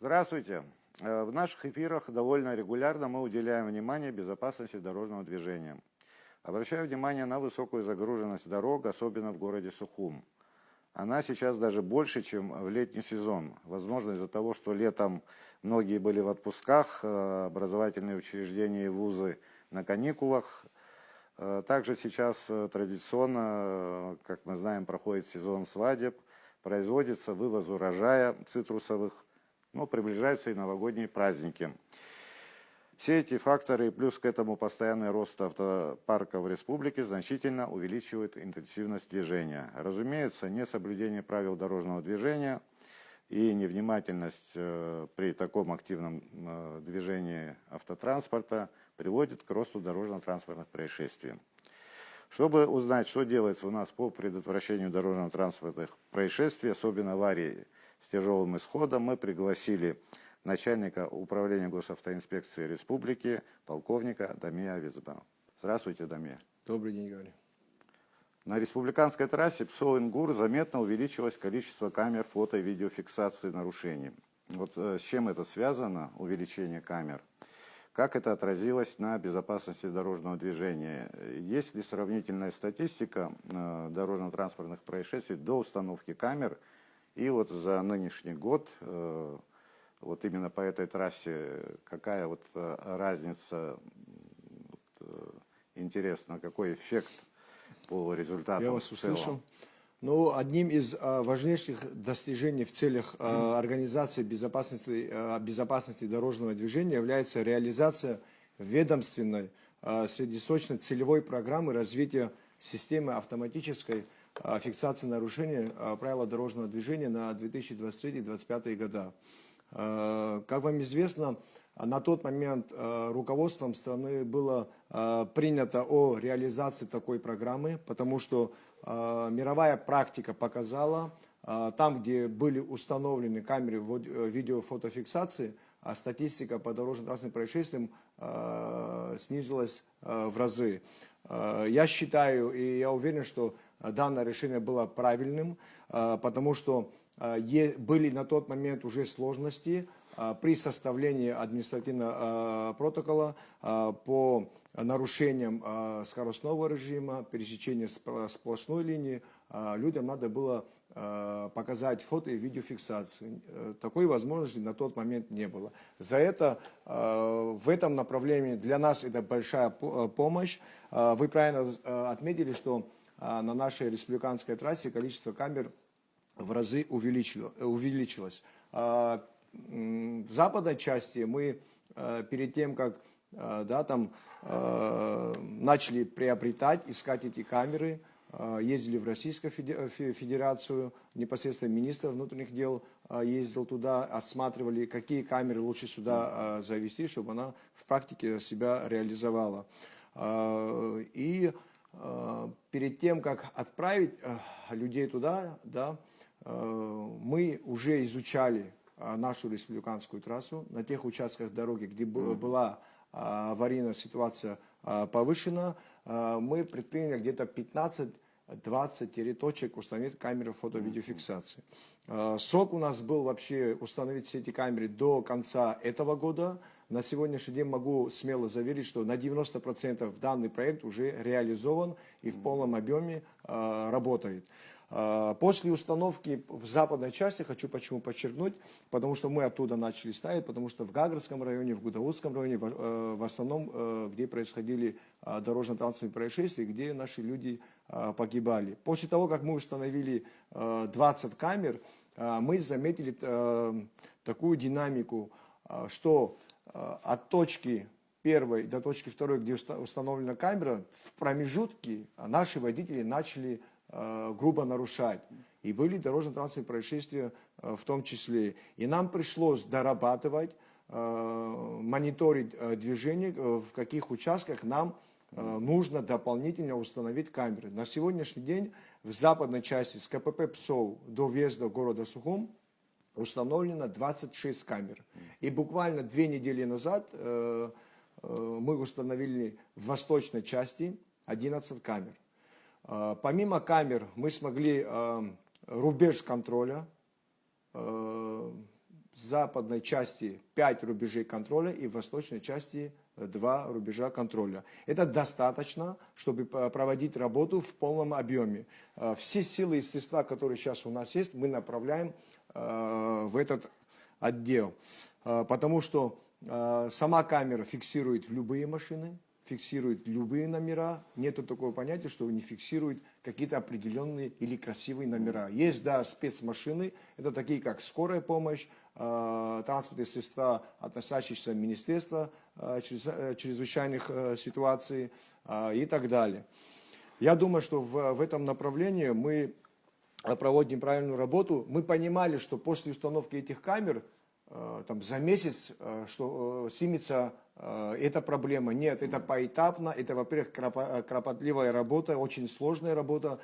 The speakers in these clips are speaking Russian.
Здравствуйте. В наших эфирах довольно регулярно мы уделяем внимание безопасности дорожного движения. Обращаю внимание на высокую загруженность дорог, особенно в городе Сухум. Она сейчас даже больше, чем в летний сезон. Возможно, из-за того, что летом многие были в отпусках, образовательные учреждения и вузы на каникулах. Также сейчас традиционно, как мы знаем, проходит сезон свадеб, производится вывоз урожая цитрусовых, но приближаются и новогодние праздники. Все эти факторы, плюс к этому постоянный рост автопарка в республике, значительно увеличивают интенсивность движения. Разумеется, несоблюдение правил дорожного движения и невнимательность при таком активном движении автотранспорта приводит к росту дорожно-транспортных происшествий. Чтобы узнать, что делается у нас по предотвращению дорожно-транспортных происшествий, особенно аварий с тяжелым исходом, мы пригласили начальника управления госавтоинспекции республики, полковника Дамия Авицба. Здравствуйте, Дамия. Добрый день, Гаври. На республиканской трассе Псо-Ингур заметно увеличилось количество камер фото- и видеофиксации нарушений. Вот с чем это связано, увеличение камер? Как это отразилось на безопасности дорожного движения? Есть ли сравнительная статистика дорожно-транспортных происшествий до установки камер? И вот за нынешний год, вот именно по этой трассе, какая вот разница, интересно, какой эффект по результатам? Я вас услышал. Ну, одним из важнейших достижений в целях организации безопасности дорожного движения является реализация ведомственной среднесрочной целевой программы развития системы автоматической фиксации нарушений правил дорожного движения на 2023-2025 года. Как вам известно, на тот момент руководством страны было принято о реализации такой программы, потому что мировая практика показала, там, где были установлены камеры видеофотофиксации, статистика по дорожно-транспортным происшествиям снизилась в разы. Я считаю и я уверен, что данное решение было правильным, потому что были на тот момент уже сложности при составлении административного протокола по нарушениям скоростного режима, пересечения сплошной линии. Людям надо было показать фото и видеофиксацию. Такой возможности на тот момент не было. За это в этом направлении для нас это большая помощь. Вы правильно отметили, что на нашей республиканской трассе количество камер в разы увеличилось. В западной части мы перед тем, как начали приобретать, искать эти камеры, ездили в Российскую Федерацию, непосредственно министр внутренних дел ездил туда, осматривали, какие камеры лучше сюда завести, чтобы она в практике себя реализовала. И перед тем, как отправить людей туда, мы уже изучали нашу республиканскую трассу на тех участках дороги, где была аварийная ситуация повышена. Мы предприняли где-то 15-20 точек установить камеры фото-видеофиксации. Срок у нас был вообще установить все эти камеры до конца этого года. На сегодняшний день могу смело заверить, что на 90% данный проект уже реализован и в полном объеме работает. После установки в западной части, хочу почему подчеркнуть, потому что мы оттуда начали ставить, потому что в Гагрском районе, в Гудаутском районе, в основном, где происходили дорожно-транспортные происшествия, где наши люди погибали. После того, как мы установили 20 камер, мы заметили такую динамику, что от точки первой до точки второй, где установлена камера, в промежутке наши водители начали грубо нарушать. И были дорожно-транспортные происшествия в том числе. И нам пришлось дорабатывать, мониторить движение, в каких участках нам нужно дополнительно установить камеры. На сегодняшний день в западной части с КПП ПСО до въезда в города Сухум установлено 26 камер. И буквально 2 недели назад мы установили в восточной части 11 камер. Помимо камер мы смогли рубеж контроля в западной части 5 рубежей контроля и в восточной части 2 рубежа контроля. Это достаточно, чтобы проводить работу в полном объеме. Все силы и средства, которые сейчас у нас есть, мы направляем в этот отдел. Потому что сама камера фиксирует любые машины, фиксирует любые номера. Нету такого понятия, что не фиксирует какие-то определенные или красивые номера. Есть, да, спецмашины, это такие как скорая помощь, транспортные средства, относящиеся к Министерству чрезвычайных ситуаций и так далее. Я думаю, что в этом направлении мы проводим правильную работу. Мы понимали, что после установки этих камер там, за месяц что снимется эта проблема. Нет, это поэтапно, это, во-первых, кропотливая работа, очень сложная работа.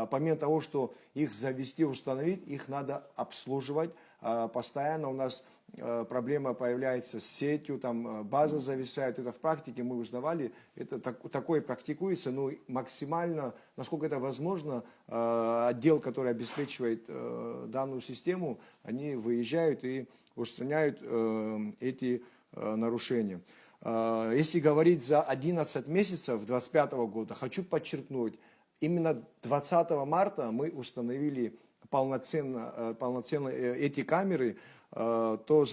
Помимо того, что их завести, установить, их надо обслуживать. Постоянно у нас проблема появляется с сетью, там база зависает. Это в практике мы узнавали, это такое практикуется, но максимально, насколько это возможно, отдел, который обеспечивает данную систему, они выезжают и устраняют эти нарушения. Если говорить за 11 месяцев 2025 года, хочу подчеркнуть, именно 20 марта мы установили полноценно эти камеры, то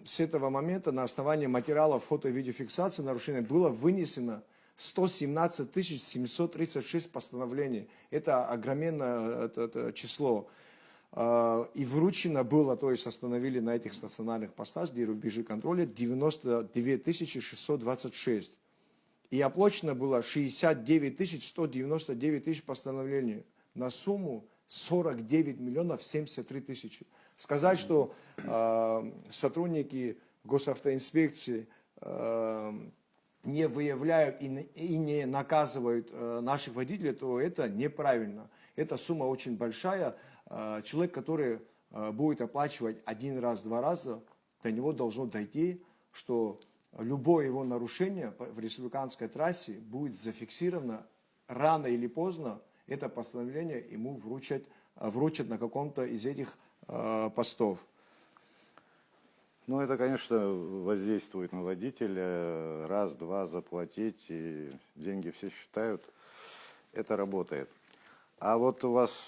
с этого момента на основании материалов фото- и видеофиксации нарушения было вынесено 117 736 постановлений. Это огроменное число. И вручено было, то есть остановили на этих стационарных постах, где рубежи контроля, 92 626. И оплачено было 69 199 тысяч постановлений на сумму 49 миллионов 73 тысячи. Сказать, что сотрудники госавтоинспекции не выявляют и не наказывают наших водителей, то это неправильно. Эта сумма очень большая. Человек, который будет оплачивать один раз, два раза, до него должно дойти, что любое его нарушение в республиканской трассе будет зафиксировано рано или поздно. Это постановление ему вручат на каком-то из этих постов. Ну, это, конечно, воздействует на водителя. Раз-два заплатить, и деньги все считают. Это работает. А вот у вас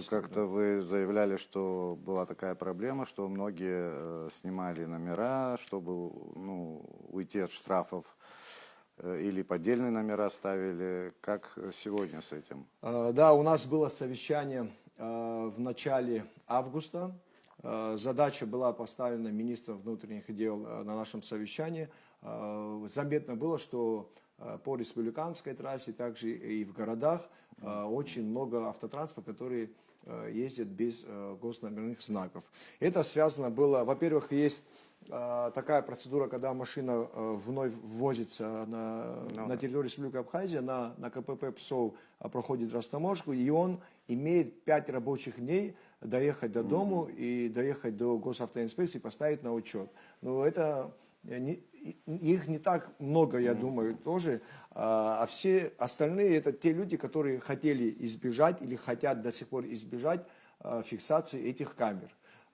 как-то вы заявляли, что была такая проблема, что многие снимали номера, чтобы уйти от штрафов, или поддельные номера ставили. Как сегодня с этим? Да, у нас было совещание в начале августа. Задача была поставлена министром внутренних дел на нашем совещании. Заметно было, что по республиканской трассе, также и в городах, очень много автотранспорта, которые ездят без госномерных знаков. Это связано было, во-первых, есть такая процедура, когда машина вновь ввозится на территорию Республики Абхазия, на КПП ПСОВ проходит растаможку, и он имеет 5 рабочих дней доехать до дому и доехать до госавтоинспекции, поставить на учет. Но это их не так много, я думаю, тоже. А все остальные это те люди, которые хотели избежать или хотят до сих пор избежать фиксации этих камер.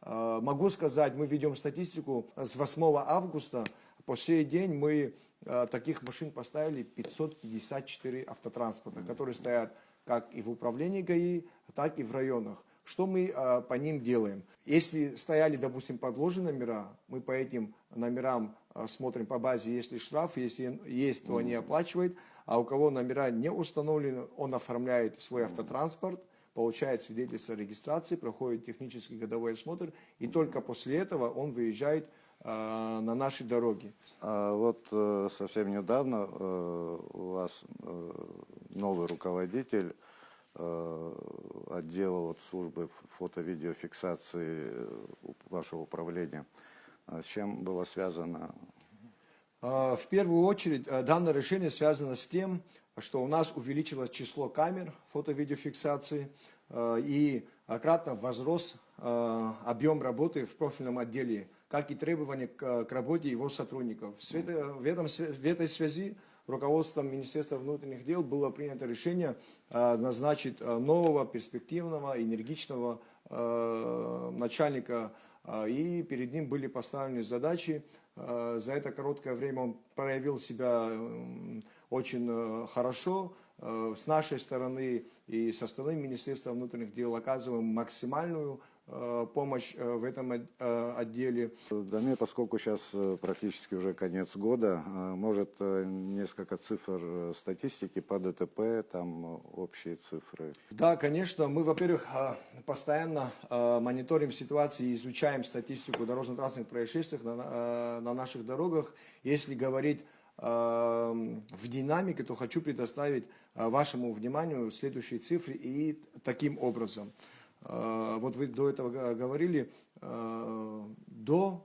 Могу сказать, мы ведем статистику, с 8 августа по сей день мы таких машин поставили 554 автотранспорта, которые стоят как и в управлении ГАИ, так и в районах. Что мы по ним делаем? Если стояли, допустим, подложенные номера, мы по этим номерам смотрим по базе, есть ли штраф, если есть, то они оплачивают, а у кого номера не установлены, он оформляет свой автотранспорт, получает свидетельство о регистрации, проходит технический годовой осмотр, и только после этого он выезжает на наши дороги. Вот совсем недавно у вас новый руководитель отдела службы фото-видеофиксации вашего управления. С чем было связано? В первую очередь, данное решение связано с тем, что у нас увеличилось число камер фото-видеофиксации и кратно возрос объем работы в профильном отделе, как и требования к работе его сотрудников. В этой связи руководством Министерства внутренних дел было принято решение назначить нового, перспективного, энергичного начальника и перед ним были поставлены задачи. За это короткое время он проявил себя очень хорошо. С нашей стороны и со стороны Министерства внутренних дел оказываем максимальную помощь в этом отделе. Дамир, поскольку сейчас практически уже конец года, может несколько цифр статистики по ДТП, там общие цифры? Да, конечно, мы, во-первых, постоянно мониторим ситуацию и изучаем статистику дорожно-транспортных происшествий на наших дорогах. Если говорить в динамике, то хочу предоставить вашему вниманию следующие цифры и таким образом. Вот вы до этого говорили, когда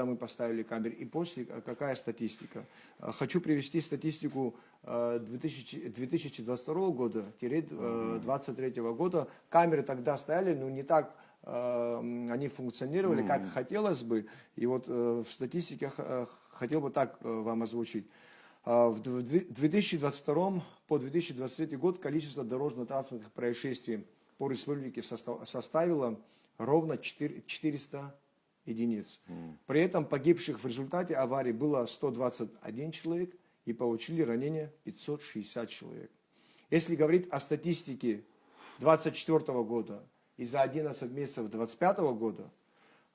мы поставили камеры, и после, какая статистика. Хочу привести статистику 2022 года-2023 года. Камеры тогда стояли, но не так они функционировали, как хотелось бы. И вот в статистике хотел бы так вам озвучить. В 2022 по 2023 год количество дорожно-транспортных происшествий по республике составило ровно 400 единиц. При этом погибших в результате аварии было 121 человек и получили ранения 560 человек. Если говорить о статистике 2024 года и за 11 месяцев 2025 года,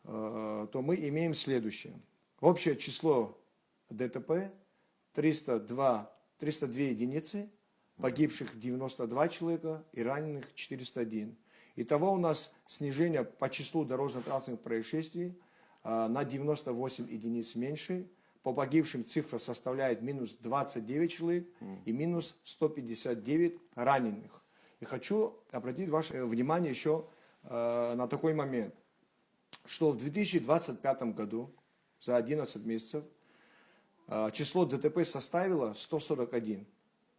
то мы имеем следующее. Общее число ДТП 302 единицы, погибших 92 человека и раненых 401. Итого у нас снижение по числу дорожно-транспортных происшествий на 98 единиц меньше. По погибшим цифра составляет минус 29 человек и минус 159 раненых. И хочу обратить ваше внимание еще на такой момент, что в 2025 году за 11 месяцев число ДТП составило 141.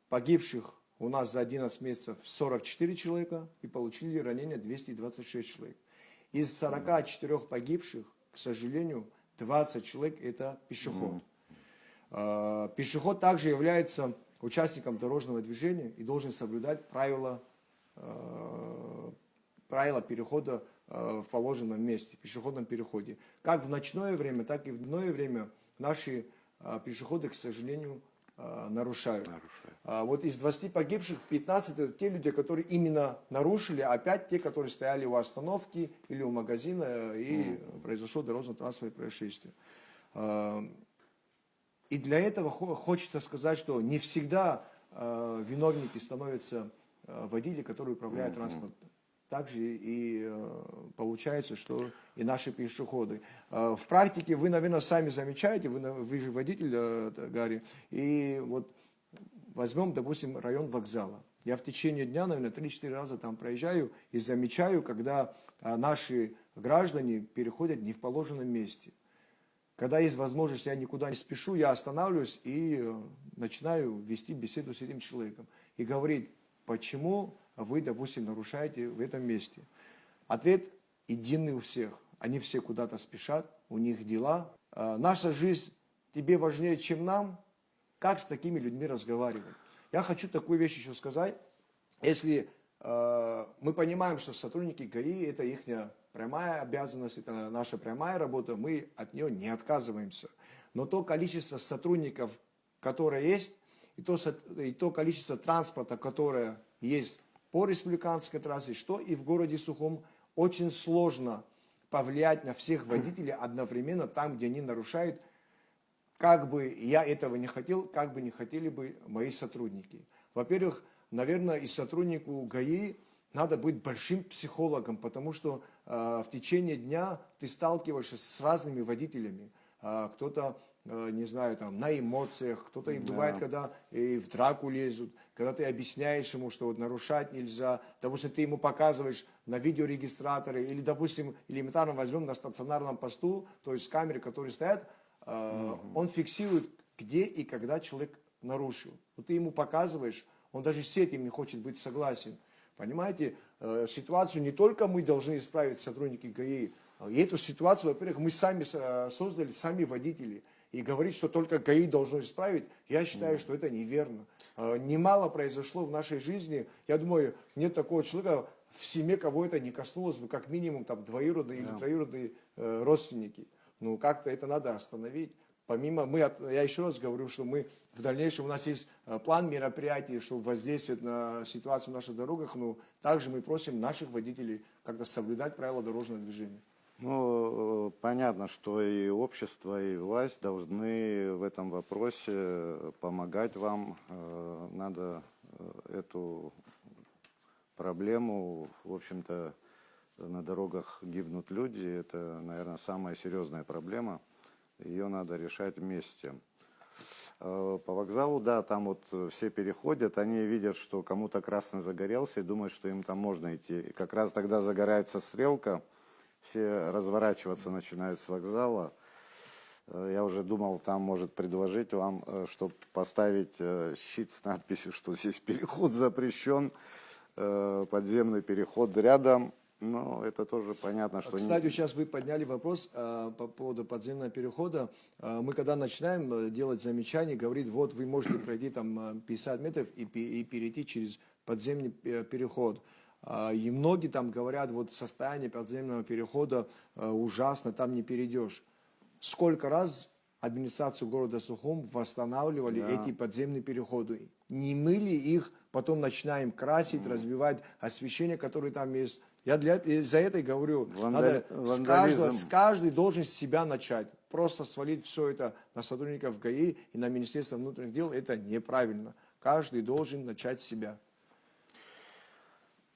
Погибших у нас за 11 месяцев 44 человека и получили ранения 226 человек. Из 44 погибших, к сожалению, 20 человек это пешеход. Пешеход также является участником дорожного движения и должен соблюдать правила перехода в положенном месте, в пешеходном переходе. Как в ночное время, так и в дневное время наши пешеходы, к сожалению, нарушают. Вот из 20 погибших 15 это те люди, которые именно нарушили, а 5 те, которые стояли у остановки или у магазина и произошло дорожно-транспортное происшествие. И для этого хочется сказать, что не всегда виновники становятся водители, которые управляют транспортом. Также и получается, что и наши пешеходы. В практике вы, наверное, сами замечаете, вы же водитель, Гарри, и вот возьмем, допустим, район вокзала. Я в течение дня, наверное, 3-4 раза там проезжаю и замечаю, когда наши граждане переходят не в положенном месте. Когда есть возможность, я никуда не спешу, я останавливаюсь и начинаю вести беседу с этим человеком. И говорить, почему вы, допустим, нарушаете в этом месте. Ответ единый у всех. Они все куда-то спешат, у них дела. Наша жизнь тебе важнее, чем нам. Как с такими людьми разговаривать? Я хочу такую вещь еще сказать. Если мы понимаем, что сотрудники ГАИ, это их прямая обязанность, это наша прямая работа, мы от нее не отказываемся. Но то количество сотрудников, которое есть, и то количество транспорта, которое есть по республиканской трассе, что и в городе Сухум, очень сложно повлиять на всех водителей одновременно там, где они нарушают. Как бы я этого не хотел, как бы не хотели бы мои сотрудники. Во-первых, наверное, и сотруднику ГАИ надо быть большим психологом, потому что в течение дня ты сталкиваешься с разными водителями. Кто-то, не знаю, там, на эмоциях, кто-то и бывает, когда и в драку лезут, когда ты объясняешь ему, что вот нарушать нельзя, допустим, ты ему показываешь на видеорегистраторе, или, допустим, элементарно возьмем на стационарном посту, то есть камеры, которые стоят, он фиксирует, где и когда человек нарушил. Вот ты ему показываешь, он даже с этим не хочет быть согласен. Понимаете, ситуацию не только мы должны исправить, сотрудники ГАИ, и эту ситуацию, во-первых, мы сами создали, сами водители. И говорить, что только ГАИ должно исправить, я считаю, что это неверно. Немало произошло в нашей жизни. Я думаю, нет такого человека, в семье кого это не коснулось бы, как минимум там двоюродные или троюродные родственники. Ну, как-то это надо остановить. Помимо, я еще раз говорю, что мы в дальнейшем, у нас есть план мероприятий, чтобы воздействовать на ситуацию на наших дорогах, но также мы просим наших водителей как-то соблюдать правила дорожного движения. Ну, понятно, что и общество, и власть должны в этом вопросе помогать вам. Надо эту проблему, в общем-то, на дорогах гибнут люди. Это, наверное, самая серьезная проблема. Ее надо решать вместе. По вокзалу, да, там вот все переходят, они видят, что кому-то красный загорелся и думают, что им там можно идти. И как раз тогда загорается стрелка, все разворачиваться начинают с вокзала. Я уже думал, там может предложить вам, чтобы поставить щит с надписью, что здесь переход запрещен, подземный переход рядом. Но это тоже понятно, что... Кстати, сейчас вы подняли вопрос по поводу подземного перехода. Мы когда начинаем делать замечания, говорит, вот вы можете пройти там 50 метров и перейти через подземный переход. И многие там говорят, вот состояние подземного перехода ужасно, там не перейдешь. Сколько раз администрацию города Сухум восстанавливали эти подземные переходы. Не мыли их, потом начинаем красить, разбивать освещение, которое там есть. Я за это и говорю, надо с каждой должен с себя начать. Просто свалить все это на сотрудников ГАИ и на Министерство внутренних дел, это неправильно. Каждый должен начать с себя.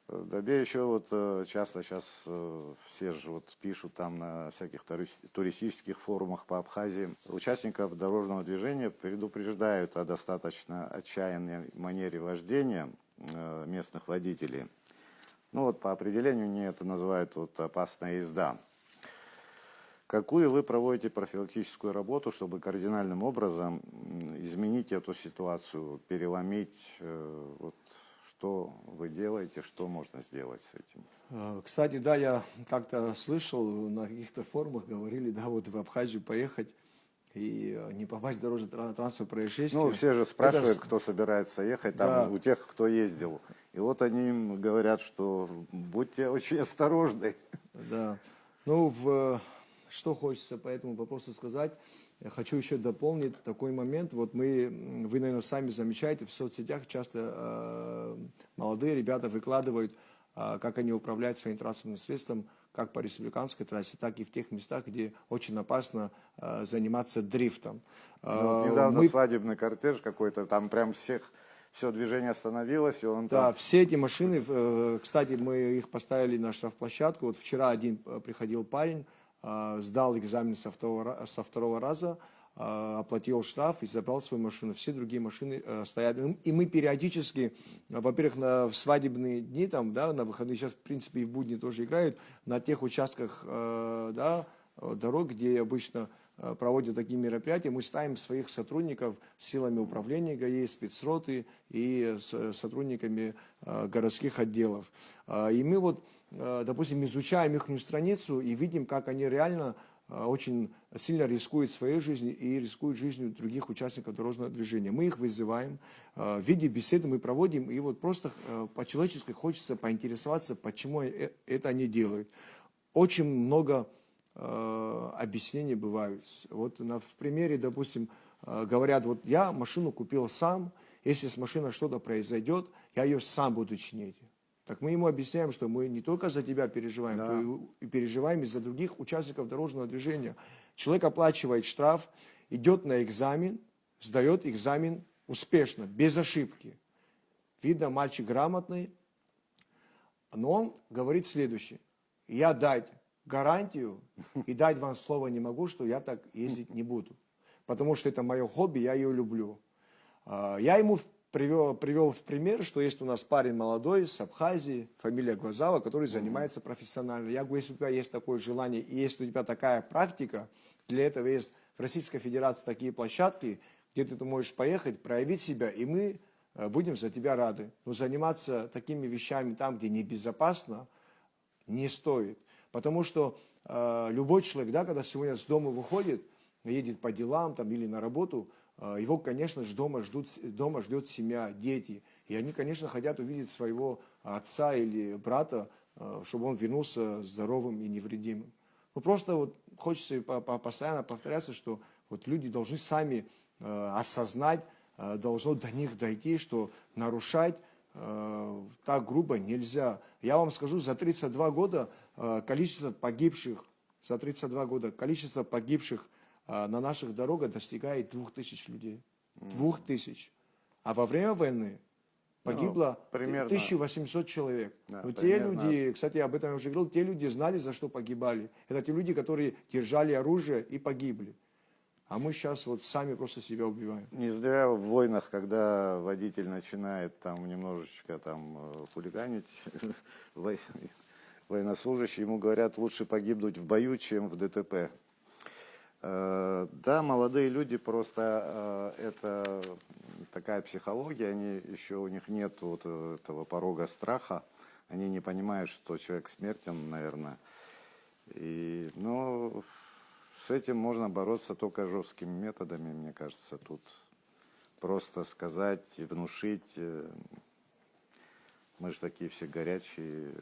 Да, еще вот часто сейчас все же вот пишут там на всяких туристических форумах по Абхазии. Участников дорожного движения предупреждают о достаточно отчаянной манере вождения местных водителей. Ну вот по определению мне это называют вот опасная езда. Какую вы проводите профилактическую работу, чтобы кардинальным образом изменить эту ситуацию, переломить, вот, что вы делаете, что можно сделать с этим? Кстати, да, я как-то слышал, на каких-то форумах говорили, да, вот в Абхазию поехать и не попасть в дорожно-транспортное происшествие. Ну, все же спрашивают, кто собирается ехать, там, у тех, кто ездил. И вот они им говорят, что будьте очень осторожны. Да. Ну, что хочется по этому вопросу сказать. Я хочу еще дополнить такой момент. Вот вы, наверное, сами замечаете, в соцсетях часто молодые ребята выкладывают, как они управляют своим транспортным средством, как по республиканской трассе, так и в тех местах, где очень опасно заниматься дрифтом. Вот недавно свадебный кортеж какой-то, там прям все движение остановилось, и он Да, там... все эти машины, кстати, мы их поставили на штрафплощадку. Вот вчера один приходил парень, сдал экзамен со второго раза, оплатил штраф и забрал свою машину. Все другие машины стоят. И мы периодически, во-первых, в свадебные дни, там, да, на выходные, сейчас, в принципе, и в будни тоже играют, на тех участках да, дорог, где обычно проводят такие мероприятия, мы ставим своих сотрудников с силами управления ГАИ, спецроты и с сотрудниками городских отделов. И мы вот, допустим, изучаем их страницу и видим, как они реально очень сильно рискуют своей жизнью и рискуют жизнью других участников дорожного движения. Мы их вызываем, в виде беседы мы проводим, и вот просто по-человечески хочется поинтересоваться, почему это они делают. Очень много объяснений бывают. Вот в примере, допустим, говорят, вот я машину купил сам, если с машиной что-то произойдет, я ее сам буду чинить. Так мы ему объясняем, что мы не только за тебя переживаем, но и переживаем и за других участников дорожного движения. Человек оплачивает штраф, идет на экзамен, сдает экзамен успешно, без ошибки. Видно, мальчик грамотный, но он говорит следующее. Я дать гарантию и дать вам слово не могу, что я так ездить не буду. Потому что это мое хобби, я ее люблю. Я ему привел в пример, что есть у нас парень молодой с Абхазии, фамилия Гвазава, который занимается профессионально. Я говорю, если у тебя есть такое желание, и если у тебя такая практика, для этого есть в Российской Федерации такие площадки, где ты можешь поехать, проявить себя, и мы будем за тебя рады. Но заниматься такими вещами там, где небезопасно, не стоит. Потому что любой человек, да, когда сегодня с дома выходит, едет по делам там, или на работу, его, конечно же, дома ждет семья, дети. И они, конечно, хотят увидеть своего отца или брата, чтобы он вернулся здоровым и невредимым. Ну, просто вот хочется постоянно повторяться, что вот люди должны сами осознать, должно до них дойти, что нарушать так грубо нельзя. Я вам скажу, за 32 года количество погибших, на наших дорогах достигает 2000 людей. 2000. А во время войны погибло примерно. 1800 человек. Да, Но те примерно. люди, кстати, я об этом уже говорил, те люди знали, за что погибали. Это те люди, которые держали оружие и погибли. А мы сейчас вот сами просто себя убиваем. Не зря в войнах, когда водитель начинает там немножечко там хулиганить, военнослужащие ему говорят, лучше погибнуть в бою, чем в ДТП. Да, молодые люди просто, это такая психология, они еще, у них нет вот этого порога страха, они не понимают, что человек смертен, наверное. И, ну, с этим можно бороться только жесткими методами, мне кажется. Тут просто сказать, внушить, мы же такие все горячие,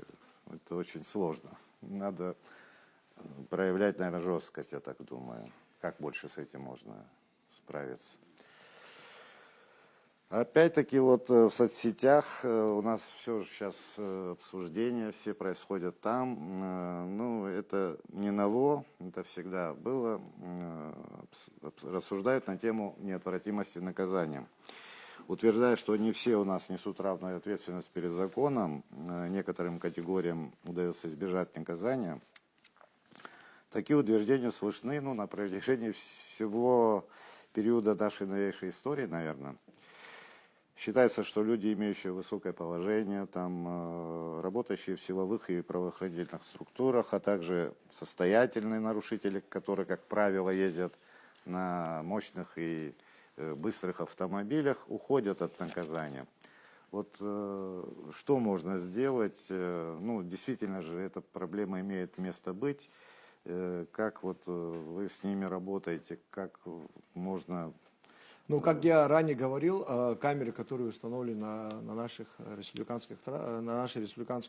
это очень сложно. Надо проявлять, наверное, жесткость, я так думаю. Как больше с этим можно справиться? Опять-таки вот в соцсетях у нас все же сейчас обсуждения, все происходят там. Ну, это не ново, это всегда было. Рассуждают на тему неотвратимости наказания. Утверждают, что не все у нас несут равную ответственность перед законом. Некоторым категориям удается избежать наказания. Такие утверждения слышны на протяжении всего периода нашей новейшей истории, наверное. Считается, что люди, имеющие высокое положение, там, работающие в силовых и правоохранительных структурах, а также состоятельные нарушители, которые, как правило, ездят на мощных и быстрых автомобилях, уходят от наказания. Вот что можно сделать? Ну, действительно же, эта проблема имеет место быть. Как вот вы с ними работаете? Как можно... Ну, как я ранее говорил, камеры, которые установлены на нашей республиканской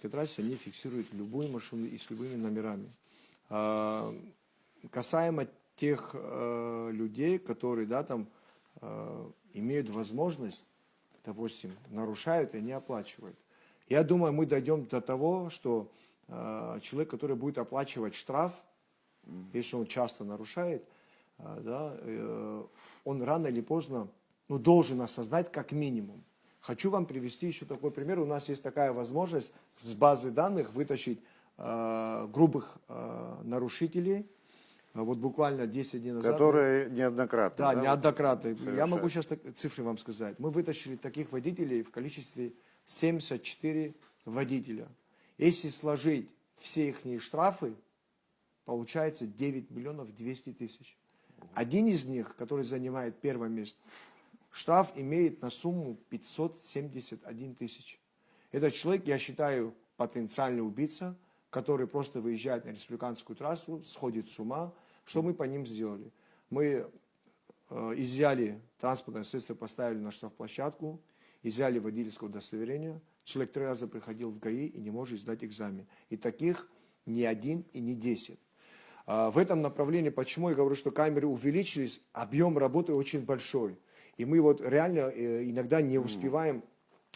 трассе, они фиксируют любую машину и с любыми номерами. Касаемо тех людей, которые имеют возможность, допустим, нарушают и не оплачивают. Я думаю, мы дойдем до того, что человек, который будет оплачивать штраф, если он часто нарушает, он рано или поздно должен осознать как минимум. Хочу вам привести еще такой пример. У нас есть такая возможность с базы данных вытащить грубых нарушителей. Вот буквально 10 дней назад. Которые неоднократно. Да, неоднократно. Я могу сейчас цифры вам сказать. Мы вытащили таких водителей в количестве 74 водителя. Если сложить все их штрафы, получается 9 миллионов 200 тысяч. Один из них, который занимает первое место, штраф имеет на сумму 571 тысяч. Этот человек, я считаю, потенциальный убийца, который просто выезжает на республиканскую трассу, сходит с ума. Что мы по ним сделали? Мы изъяли транспортное средство, поставили на штрафплощадку, изъяли водительское удостоверение. Человек 3 раза приходил в ГАИ и не может сдать экзамен. И таких не 1 и не 10. В этом направлении, почему я говорю, что камеры увеличились, объем работы очень большой. И мы вот реально иногда не успеваем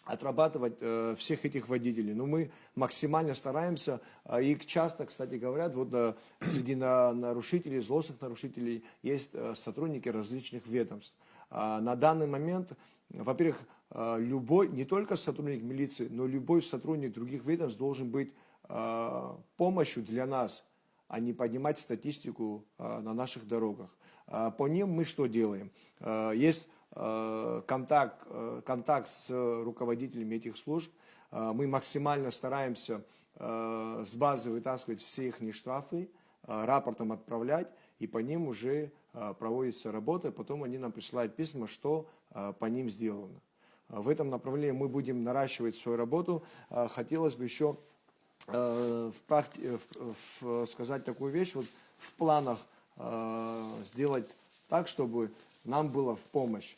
отрабатывать всех этих водителей. Но мы максимально стараемся. И часто, кстати, говорят, вот среди нарушителей, злостных нарушителей есть сотрудники различных ведомств. На данный момент, во-первых, любой, не только сотрудник милиции, но любой сотрудник других ведомств должен быть помощью для нас, а не поднимать статистику на наших дорогах. По ним мы что делаем? Есть контакт с руководителями этих служб. Мы максимально стараемся с базы вытаскивать все их штрафы, рапортом отправлять, и по ним уже проводится работа, потом они нам присылают письма, что по ним сделано. В этом направлении мы будем наращивать свою работу. Хотелось бы еще сказать такую вещь, вот в планах сделать так, чтобы нам было в помощь.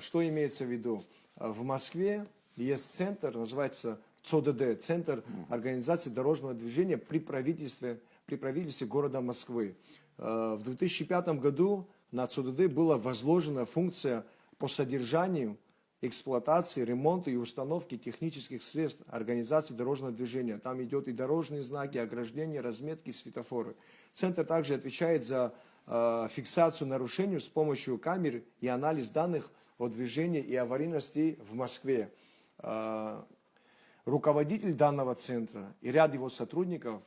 Что имеется в виду? В Москве есть центр, называется ЦОДД, Центр организации дорожного движения при правительстве города Москвы. В 2005 году на ЦОДД была возложена функция по содержанию, эксплуатации, ремонту и установке технических средств организации дорожного движения. Там идет и дорожные знаки, ограждения, разметки, светофоры. Центр также отвечает за фиксацию нарушений с помощью камер и анализ данных о движении и аварийности в Москве. Руководитель данного центра и ряд его сотрудников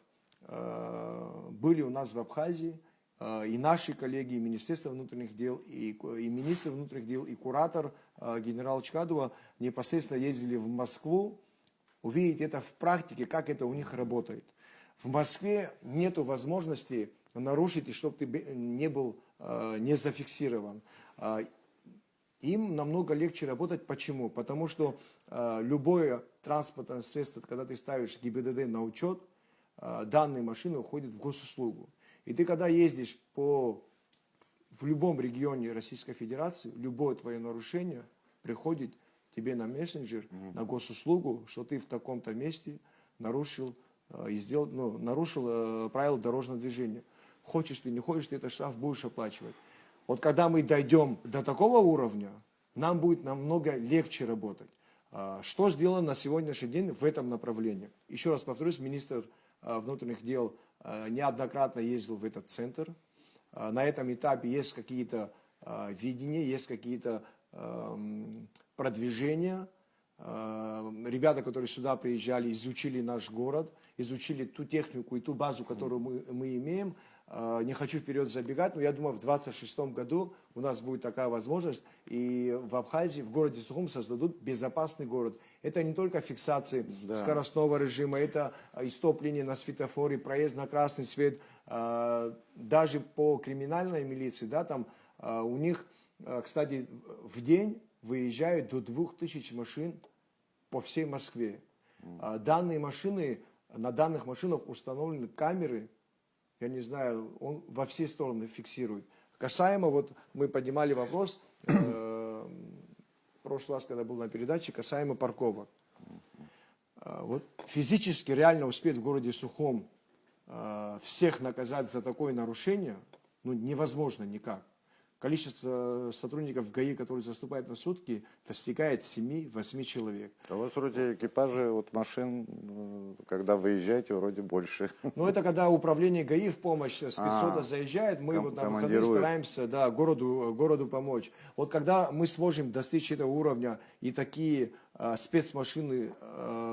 были у нас в Абхазии, и наши коллеги, и Министерство внутренних дел, и министр внутренних дел, и куратор генерал Чкадова непосредственно ездили в Москву, увидеть это в практике, как это у них работает. В Москве нет возможности нарушить, и чтобы ты не был не зафиксирован. Им намного легче работать. Почему? Потому что любое транспортное средство, когда ты ставишь ГИБДД на учет, данные машины уходят в госуслугу. И ты, когда ездишь в любом регионе Российской Федерации, любое твое нарушение приходит тебе на мессенджер, на госуслугу, что ты в таком-то месте нарушил правила дорожного движения. Хочешь ты, не хочешь, ты этот штраф будешь оплачивать. Вот когда мы дойдем до такого уровня, нам будет намного легче работать. Что сделано на сегодняшний день в этом направлении? Еще раз повторюсь, министр внутренних дел неоднократно ездил в этот центр. На этом этапе есть какие-то видения, есть какие-то продвижения. Ребята, которые сюда приезжали, изучили наш город, изучили ту технику и ту базу, которую мы имеем. Не хочу вперед забегать, но я думаю, в 2026 году у нас будет такая возможность. И в Абхазии, в городе Сухум создадут безопасный город. Это не только фиксация скоростного режима, это истопление на светофоре, проезд на красный свет. Даже по криминальной милиции, да, там у них, кстати, в день выезжают до 2000 машин по всей Москве. Данные машины, на данных машинах установлены камеры, я не знаю, он во все стороны фиксирует. Касаемо, вот мы поднимали вопрос, в прошлый раз, когда был на передаче, касаемо парковок. Вот физически реально успеть в городе Сухом всех наказать за такое нарушение, ну, невозможно никак. Количество сотрудников ГАИ, которые заступают на сутки, достигает 7-8 человек. А у вас вроде экипажи от машин, когда выезжаете, вроде больше. Ну, это когда управление ГАИ в помощь спецсода заезжает, мы вот на выходные стараемся городу помочь. Вот когда мы сможем достичь этого уровня, и такие спецмашины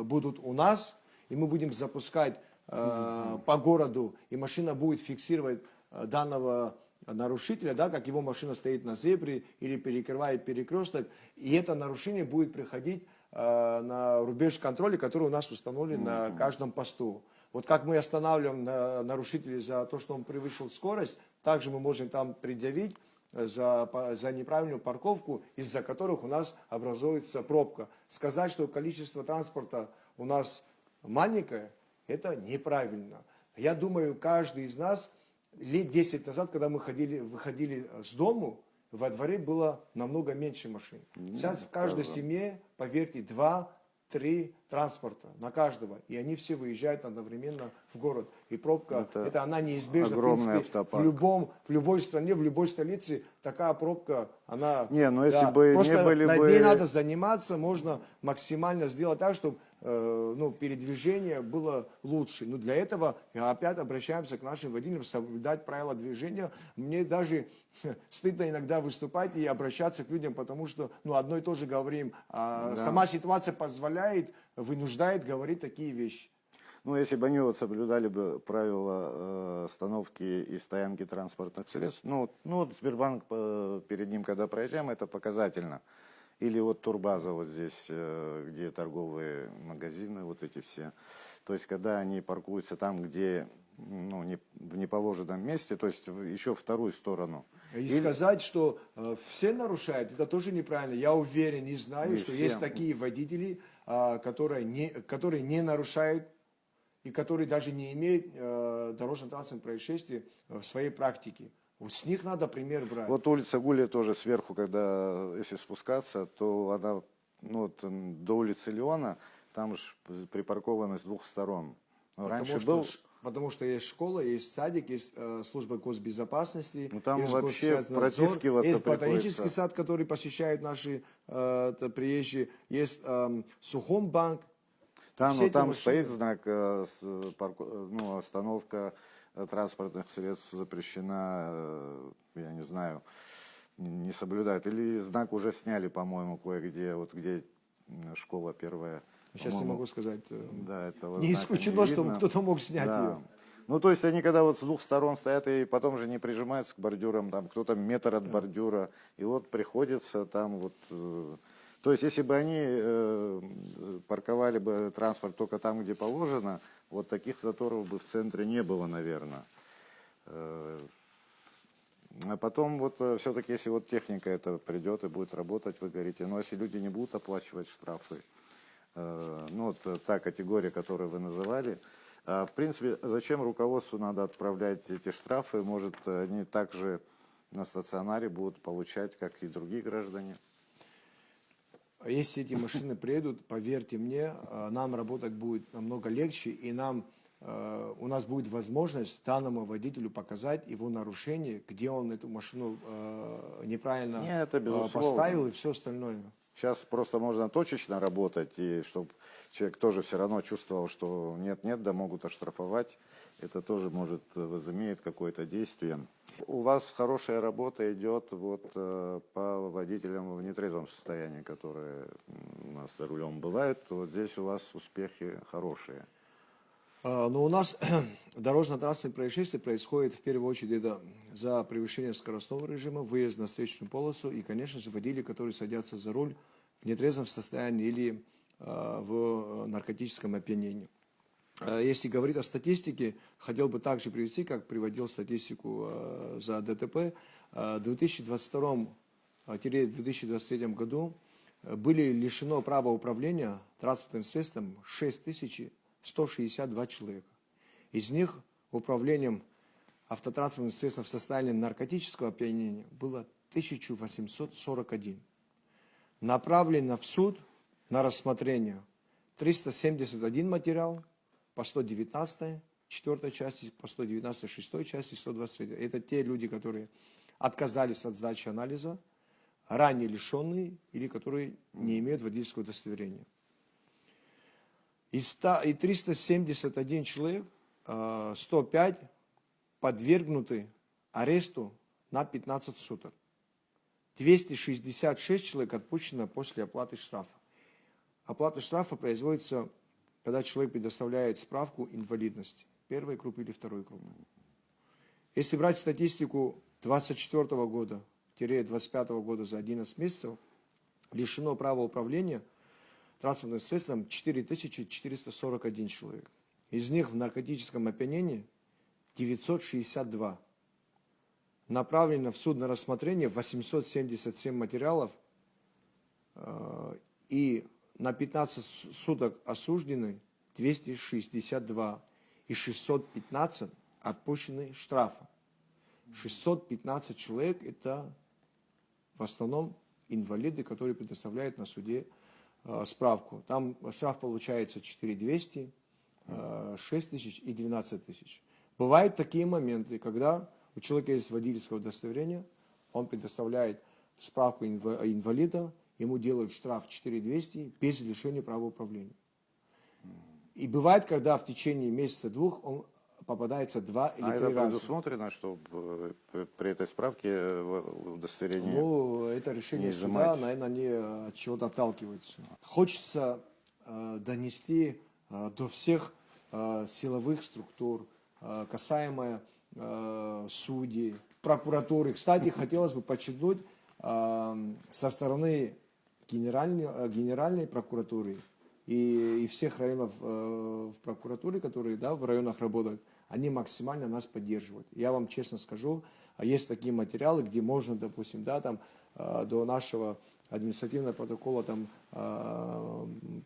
будут у нас, и мы будем запускать по городу, и машина будет фиксировать данного нарушителя, да, как его машина стоит на зебре или перекрывает перекресток, и это нарушение будет приходить на рубеж контроля, который у нас установлен на каждом посту. Вот как мы останавливаем нарушителей за то, что он превысил скорость, также мы можем там предъявить за неправильную парковку, из-за которых у нас образуется пробка. Сказать, что количество транспорта у нас маленькое, это неправильно. Я думаю, каждый из нас лет 10 назад, когда мы выходили с дому, во дворе было намного меньше машин. Сейчас в каждой семье, поверьте, 2-3 транспорта на каждого. И они все выезжают одновременно в город. И пробка, она неизбежна. В принципе, в любой стране, в любой столице такая пробка, она... если бы просто не были над бы... ней надо заниматься, можно максимально сделать так, чтобы передвижение было лучше. Но для этого опять обращаемся к нашим водителям, соблюдать правила движения. Мне даже стыдно иногда выступать и обращаться к людям, потому что одно и то же говорим. Сама ситуация позволяет, вынуждает говорить такие вещи. Ну, если бы они соблюдали бы правила остановки и стоянки транспортных средств, Сбербанк, перед ним, когда проезжаем, это показательно. Или вот турбаза вот здесь, где торговые магазины, вот эти все. То есть, когда они паркуются там, где в неположенном месте, то есть еще вторую сторону. И сказать, что все нарушают, это тоже неправильно. Я уверен и знаю, что есть такие водители, которые не нарушают и которые даже не имеют дорожно-транспортных происшествий в своей практике. Вот с них надо пример брать. Вот улица Гуля тоже сверху, если спускаться, то она ну, вот, до улицы Леона, там же припаркованы с двух сторон. Ну, раньше был... Потому что есть школа, есть садик, есть служба госбезопасности, Ну, там есть вообще Госспецнадзор, протискиваться есть ботанический приходится. сад, который посещают наши приезжие, есть Сухомбанк. Там, Все ну, эти там машины. стоит знак, ну, остановка транспортных средств запрещена, я не знаю, не соблюдают. Или знак уже сняли, по-моему, кое-где, вот где школа первая. Сейчас я По-моему, могу сказать, да, этого не знака не исключено, что видно. кто-то мог снять ее. Да. Ну, то есть они когда вот с двух сторон стоят и потом же не прижимаются к бордюрам, там кто-то метр от бордюра, и вот приходится там вот... То есть если бы они парковали бы транспорт только там, где положено, вот таких заторов бы в центре не было, наверное. А потом вот все-таки, если вот техника это придет и будет работать, вы говорите, но если люди не будут оплачивать штрафы, ну вот та категория, которую вы называли, в принципе, зачем руководству надо отправлять эти штрафы? Может, они также на стационаре будут получать, как и другие граждане? Если эти машины приедут, поверьте мне, нам работать будет намного легче, и у нас будет возможность данному водителю показать его нарушение, где он эту машину неправильно Нет, это безусловно. поставил и все остальное. Сейчас просто можно точечно работать, и чтобы человек тоже все равно чувствовал, что нет-нет, да могут оштрафовать. Это тоже может возымеет какое-то действие. У вас хорошая работа идет вот по водителям в нетрезвом состоянии, которые у нас за рулем бывают. Вот здесь у вас успехи хорошие. Но у нас дорожно-транспортные происшествия происходят в первую очередь это за превышение скоростного режима, выезд на встречную полосу и, конечно же, водители, которые садятся за руль в нетрезвом состоянии или в наркотическом опьянении. Если говорить о статистике, хотел бы также привести, как приводил статистику за ДТП. В 2022-2023 году были лишено права управления транспортным средством 6162 человека. Из них управлением автотранспортным средством в состоянии наркотического опьянения было 1841. Направлено в суд на рассмотрение 371 материал по 119 4 части, по 119 6 части, 123. Это те люди, которые отказались от сдачи анализа, ранее лишенные или которые не имеют водительского удостоверения. И 371 человек, 105 подвергнуты аресту на 15 суток. 266 человек отпущено после оплаты штрафа. Оплата штрафа производится, когда человек предоставляет справку инвалидности первой группы или второй группы. Если брать статистику 2024 года-2025 года за 11 месяцев, лишено права управления транспортным средством 4441 человек. Из них в наркотическом опьянении 962. Направлено в суд на рассмотрение 877 материалов и на 15 суток осуждены 262 и 615 отпущены штрафа. 615 человек это в основном инвалиды, которые предоставляют на суде справку. Там штраф получается 4200, 6000 и 12 тысяч. Бывают такие моменты, когда у человека есть водительское удостоверение, он предоставляет справку инвалида, ему делают штраф 4200 без лишения права управления. И бывает, когда в течение месяца-двух он попадается 2 или 3 это раза. предусмотрено, чтобы при этой справке удостоверение Ну, это решение не суда, изымать? наверное, они от чего-то отталкиваются. Хочется донести до всех силовых структур, касаемо судей, прокуратуры. Кстати, хотелось бы подчеркнуть, со стороны Генеральной прокуратуры и всех районов в прокуратуре, которые в районах работают, они максимально нас поддерживают. Я вам честно скажу, есть такие материалы, где можно, допустим, до нашего административного протокола,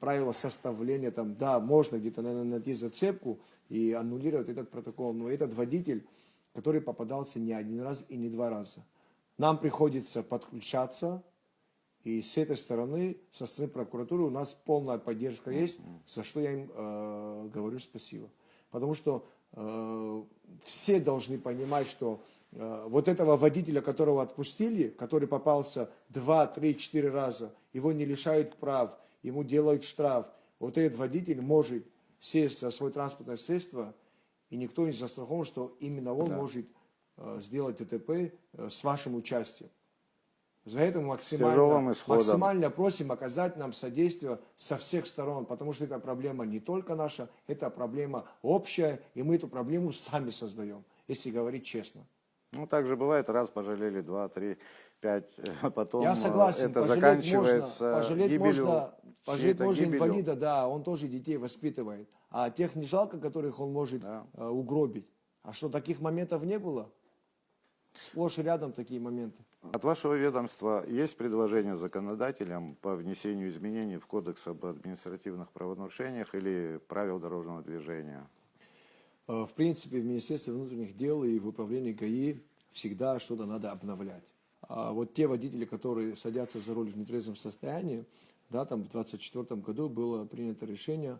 правила составления, можно где-то найти зацепку и аннулировать этот протокол. Но этот водитель, который попадался не один раз и не два раза. Нам приходится подключаться И с этой стороны, со стороны прокуратуры у нас полная поддержка есть, за что я им говорю спасибо. Потому что все должны понимать, что вот этого водителя, которого отпустили, который попался 2, 3, 4 раза, его не лишают прав, ему делают штраф. Вот этот водитель может сесть за свое транспортное средство, и никто не застрахован, что именно он может сделать ДТП с вашим участием. За это мы максимально просим оказать нам содействие со всех сторон, потому что эта проблема не только наша, это проблема общая, и мы эту проблему сами создаем, если говорить честно. Ну, так же бывает, раз пожалели, 2, 3, 5, а потом Я согласен, это заканчивается пожалеть можно гибелью. инвалида, да, он тоже детей воспитывает, а тех не жалко, которых он может угробить. А что, таких моментов не было? Сплошь и рядом такие моменты. От вашего ведомства есть предложение законодателям по внесению изменений в Кодекс об административных правонарушениях или правил дорожного движения? В принципе, в Министерстве внутренних дел и в управлении ГАИ всегда что-то надо обновлять. А вот те водители, которые садятся за руль в нетрезвом состоянии, да, там в 2024 году было принято решение,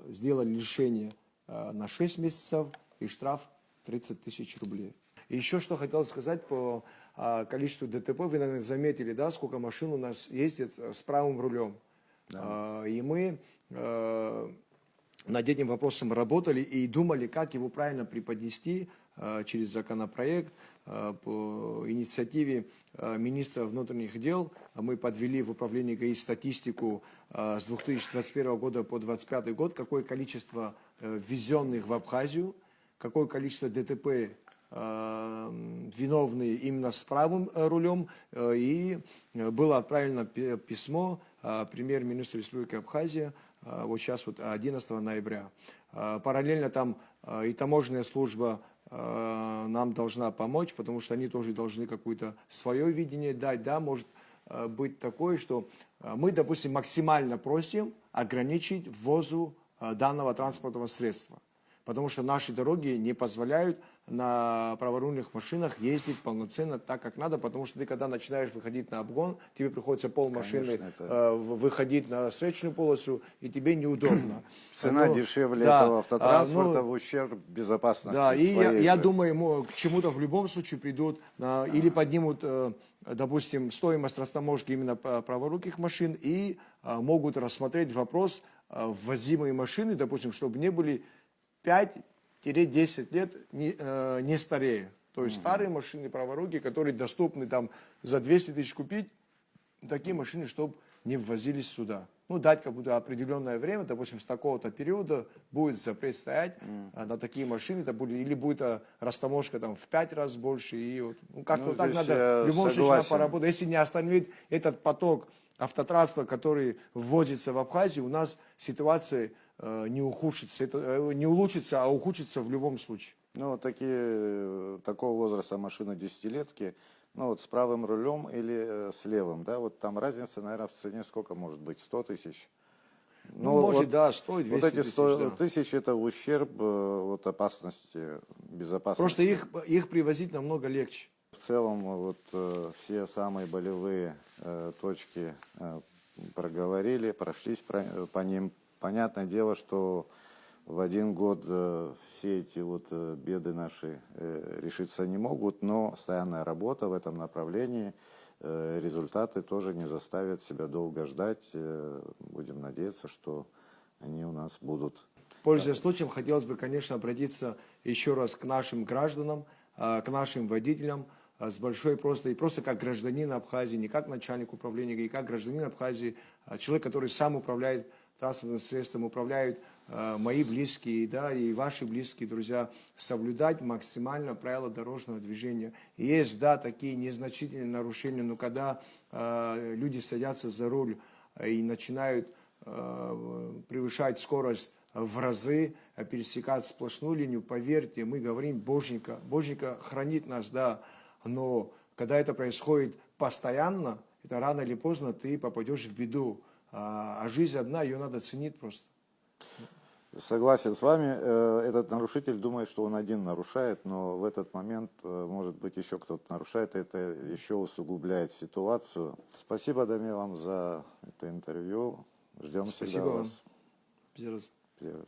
сделали лишение на 6 месяцев и штраф 30 тысяч рублей. И еще что хотел сказать по количеству ДТП. Вы, наверное, заметили, да, сколько машин у нас ездит с правым рулем. Да. И мы над этим вопросом работали и думали, как его правильно преподнести через законопроект. По инициативе министра внутренних дел мы подвели в управлении ГАИ статистику с 2021 года по 2025 год, какое количество ввезенных в Абхазию, какое количество ДТП виновные именно с правым рулем. И было отправлено письмо премьер-министру Республики Абхазия вот сейчас, вот 11 ноября. Параллельно там и таможенная служба нам должна помочь, потому что они тоже должны какое-то свое видение дать. Да, может быть такое, что мы, допустим, максимально просим ограничить ввозу данного транспортного средства. Потому что наши дороги не позволяют на праворульных машинах ездить полноценно так, как надо, потому что ты, когда начинаешь выходить на обгон, тебе приходится полмашины выходить на встречную полосу, и тебе неудобно. Цена дешевле этого автотранспорта в ущерб безопасности. Да, и я думаю, к чему-то в любом случае придут, или поднимут, допустим, стоимость растаможки именно праворуких машин, и могут рассмотреть вопрос ввозимые машины, допустим, чтобы не были 5-10 лет не старее. То есть старые машины праворуки, которые доступны там за 200 тысяч купить, такие машины, чтобы не ввозились сюда. Ну, дать как-то определенное время, допустим, с такого-то периода будет запрет стоять на такие машины, это будет, или будет растаможка там в 5 раз больше. И вот, ну, как-то так надо в любом случае поработать. Если не остановить этот поток автотранспорта, который ввозится в Абхазию, у нас ситуация не ухудшится, не улучшится, а ухудшится в любом случае. Ну, такого возраста машины десятилетки, ну, вот с правым рулем или с левым, да, вот там разница, наверное, в цене сколько может быть, 100 тысяч? Ну, может, вот, да, 100 200 вот эти 100 тысяч, да. тысяч это в ущерб вот, опасности, безопасности. Просто их привозить намного легче. В целом, вот все самые болевые точки проговорили, прошлись по ним. Понятное дело, что в один год все эти вот беды наши решиться не могут, но постоянная работа в этом направлении, результаты тоже не заставят себя долго ждать. Будем надеяться, что они у нас будут. Пользуясь случаем, хотелось бы, конечно, обратиться еще раз к нашим гражданам, к нашим водителям, с большой просто как гражданин Абхазии, не как начальник управления, и как гражданин Абхазии, человек, который сам управляет транспортным средством, управляют мои близкие, да, и ваши близкие друзья, соблюдать максимально правила дорожного движения. И есть, да, такие незначительные нарушения, но когда люди садятся за руль и начинают превышать скорость в разы, пересекать сплошную линию, поверьте, мы говорим, Боженька хранит нас, да, но когда это происходит постоянно, это рано или поздно ты попадешь в беду. А жизнь одна, ее надо ценить просто. Согласен с вами. Этот нарушитель думает, что он один нарушает, но в этот момент, может быть, еще кто-то нарушает, и это еще усугубляет ситуацию. Спасибо, Дамир, вам за это интервью. Ждем всегда Спасибо вам. вас. Пиздец. Пиздец.